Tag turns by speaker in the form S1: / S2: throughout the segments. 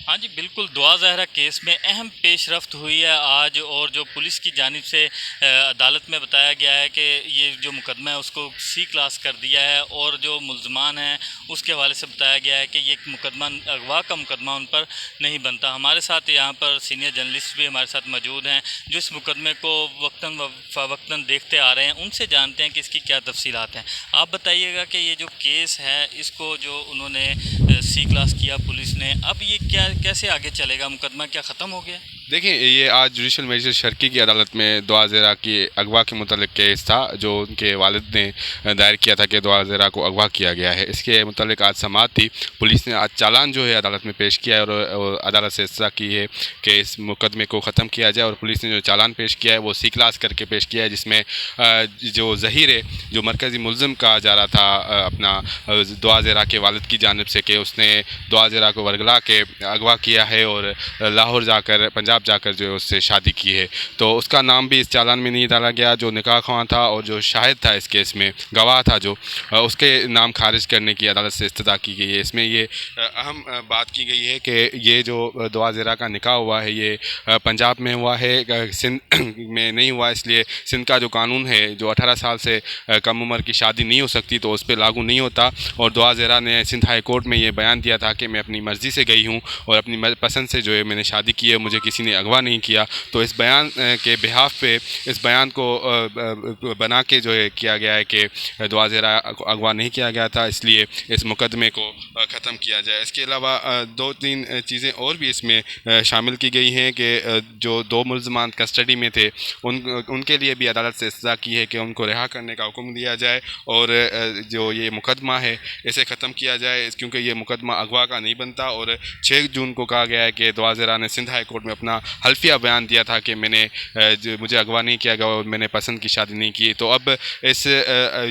S1: हाँ जी, बिल्कुल दुआ ज़हरा केस में अहम पेशरफ्त हुई है आज। और जो पुलिस की जानिब से अदालत में बताया गया है कि ये जो मुकदमा है उसको सी क्लास कर दिया है, और जो मुल्ज़मान हैं उसके हवाले से बताया गया है कि ये मुकदमा अगवा का मुकदमा उन पर नहीं बनता। हमारे साथ यहाँ पर सीनियर जर्नलिस्ट भी हमारे साथ मौजूद हैं जो इस मुकदमे को वक्तन फ़वक्तन देखते आ रहे हैं, उनसे जानते हैं कि इसकी क्या तफसीलात हैं। आप बताइएगा कि ये जो केस है इसको जो उन्होंने सी क्लास किया पुलिस ने, अब ये क्या कैसे आगे चलेगा? मुकदमा क्या ख़त्म हो गया?
S2: देखिए, ये आज जुडिशल मजिस्ट्रेट शर्की की अदालत में दुआ ज़हरा की अगवा के मुतल्लिक़ केस था जो उनके वालिद ने दायर किया था कि दुआ ज़हरा को अगवा किया गया है। इसके मुतल्लिक़ आज समाअत थी। पुलिस ने आज चालान जो है अदालत में पेश किया है और अदालत से इस्तदा की है कि इस मुकदमे को ख़त्म किया जाए। और पुलिस ने जो चालान पेश किया है वो सी क्लास करके पेश किया है, जिसमें जो ज़हीर है, जो मरकज़ी मुलज़िम कहा जा रहा था अपना दुआ ज़हरा के वालिद की जानिब से, कि उसने दुआ ज़हरा को वरगला के अगवा किया है और लाहौर जाकर, पंजाब जाकर जो है उससे शादी की है। तो उसका नाम भी इस चालान में नहीं डाला गया। जो निकाह ख्वां था और जो शाहिद था इस केस में, गवाह था जो, उसके नाम खारिज करने की अदालत से इस्तदा की गई है। इसमें ये अहम बात की गई है कि ये जो दुआ ज़हरा का निकाह हुआ है ये पंजाब में हुआ है, सिंध में नहीं हुआ। इसलिए सिंध का जो कानून है, जो 18 साल से कम उम्र की शादी नहीं हो सकती, तो उस पर लागू नहीं होता। और दुआ ज़हरा ने सिंध हाई कोर्ट में ये बयान दिया था कि मैं अपनी मर्ज़ी से गई हूँ और अपनी पसंद से जो है मैंने शादी की है, मुझे किसी ने अगवा नहीं किया। तो इस बयान के बिहाफ पे, इस बयान को बना के जो है किया गया है कि दुआ ज़हरा को अगवा नहीं किया गया था, इसलिए इस मुकदमे को ख़त्म किया जाए। इसके अलावा दो तीन चीज़ें और भी इसमें शामिल की गई हैं कि जो दो मुल्ज़मान कस्टडी में थे उनके लिए भी अदालत से इस्तदा की है कि उनको रिहा करने का हुक्म दिया जाए और जो ये मुकदमा है इसे ख़त्म किया जाए, क्योंकि ये मुकदमा अगवा का नहीं बनता। और 6 जून को कहा गया है कि दुआ ज़हरा ने सिंध हाई कोर्ट में अपना हल्फिया बयान दिया था कि मुझे अगवा नहीं किया गया और मैंने पसंद की शादी नहीं की। तो अब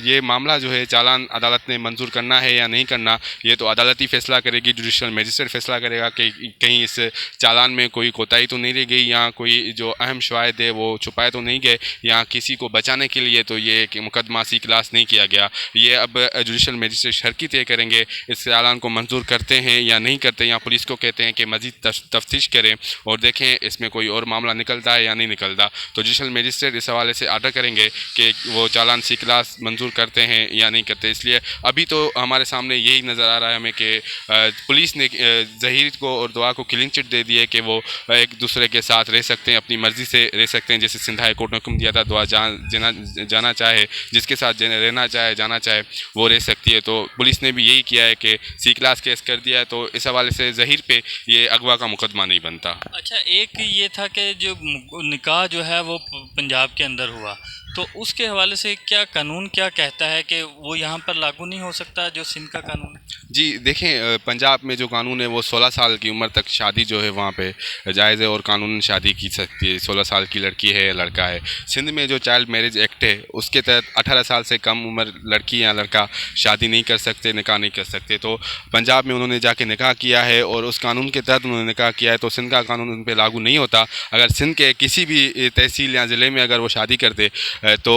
S2: ये मामला जो है, चालान अदालत ने मंजूर करना है या नहीं करना, ये तो अदालती फ़ैसला करेगी, जुडिशल मजिस्ट्रेट फ़ैसला करेगा कि कहीं इस चालान में कोई कोताही तो नहीं रह गई, या कोई जो अहम शवाहिद है वो छुपाए तो नहीं गए, या किसी को बचाने के लिए तो ये कि मुकदमा सी क्लास नहीं किया गया। ये अब जुडिशल मजिस्ट्रेट शर्की तय करेंगे इस चालान को मंजूर करते हैं या नहीं करते, या पुलिस को कहते हैं कि मज़ीद तफ्तीश करें और देखें इसमें कोई और मामला निकलता है या नहीं निकलता। तो जुडिशल मजिस्ट्रेट इस हवाले से आर्डर करेंगे कि वो चालान सी क्लास मंजूर करते हैं या नहीं करते। इसलिए अभी तो हमारे सामने यही नज़र आ रहा है हमें कि पुलिस ने ज़हीर को और दुआ को क्लीन चिट दे दी है कि वो एक दूसरे के साथ रह सकते हैं, अपनी मर्ज़ी से रह सकते हैं। जैसे सिंध हाई कोर्ट ने हुक्म दिया था, दुआ जाना चाहे, जिसके साथ रहना चाहे, जाना चाहे, वो रह सकती है। तो पुलिस ने भी यही किया है कि सी क्लास केस कर दिया है। तो इस हवाले से ज़हीर पे ये अगवा का मुकदमा नहीं बनता।
S1: अच्छा, एक ये था कि जो निकाह जो है वो पंजाब के अंदर हुआ, तो उसके हवाले से क्या कानून क्या कहता है कि वो यहाँ पर लागू नहीं हो सकता जो सिंध का कानून है?
S2: जी देखें, पंजाब में जो कानून है वो 16 साल की उम्र तक शादी जो है वहाँ पे जायज़ है और कानून शादी की सकती है, 16 साल की लड़की है या लड़का है। सिंध में जो चाइल्ड मैरिज एक्ट है उसके तहत 18 साल से कम उम्र लड़की या लड़का शादी नहीं कर सकते, निकाह नहीं कर सकते। तो पंजाब में उन्होंने जाके निकाह किया है और उस कानून के तहत उन्होंने निकाह किया है, तो सिंध का कानून उन पर लागू नहीं होता। अगर सिंध के किसी भी तहसील या ज़िले में अगर वो शादी करते तो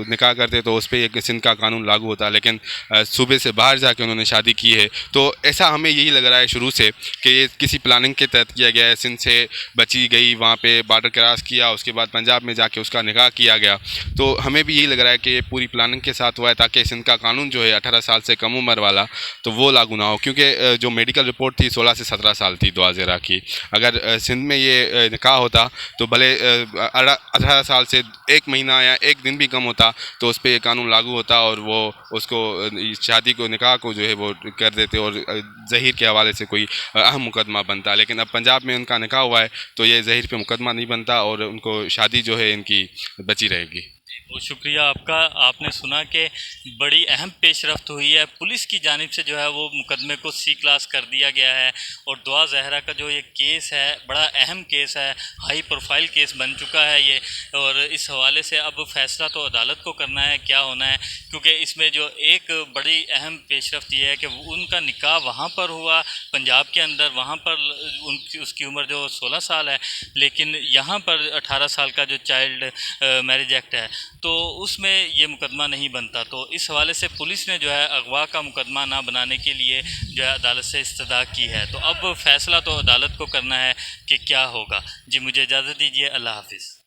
S2: निकाह करते तो उस पर एक सिंध का कानून लागू होता, लेकिन सूबे से बाहर जाके उन्होंने शादी की है। तो ऐसा हमें यही लग रहा है शुरू से कि ये किसी प्लानिंग के तहत किया गया है। सिंध से बची गई, वहाँ पे बॉर्डर क्रॉस किया, उसके बाद पंजाब में जाके उसका निकाह किया गया। तो हमें भी यही लग रहा है कि ये पूरी प्लानिंग के साथ हुआ है ताकि सिंध का कानून जो है 18 साल से कम उम्र वाला तो वो लागू ना हो, क्योंकि जो मेडिकल रिपोर्ट थी 16 से 17 साल थी दुआ ज़हरा की। अगर सिंध में ये निकाह होता तो भले 18 साल से 1 महीना या 1 दिन भी कम होता तो उस पर ये कानून लागू होता और वो उसको शादी को, निकाह को जो है वो कर देते और ज़हीर के हवाले से कोई अहम मुकदमा बनता। लेकिन अब पंजाब में उनका निकाह हुआ है तो ये ज़हीर पे मुकदमा नहीं बनता और उनको शादी जो है इनकी बची रहेगी।
S1: बहुत शुक्रिया आपका। आपने सुना कि बड़ी अहम पेशरफ्त हुई है, पुलिस की जानिब से जो है वो मुकदमे को सी क्लास कर दिया गया है। और दुआ ज़हरा का जो ये केस है बड़ा अहम केस है, हाई प्रोफाइल केस बन चुका है ये। और इस हवाले से अब फ़ैसला तो अदालत को करना है क्या होना है, क्योंकि इसमें जो एक बड़ी अहम पेशरफ्त ये है कि उनका निकाह वहाँ पर हुआ पंजाब के अंदर, वहाँ पर उसकी उम्र जो 16 साल है, लेकिन यहाँ पर 18 साल का जो चाइल्ड मैरिज एक्ट है तो उसमें ये मुकदमा नहीं बनता। तो इस हवाले से पुलिस ने जो है अगवा का मुकदमा ना बनाने के लिए जो है अदालत से इस्तदा की है। तो अब फैसला तो अदालत को करना है कि क्या होगा। जी मुझे इजाज़त दीजिए, अल्लाह हाफिज़।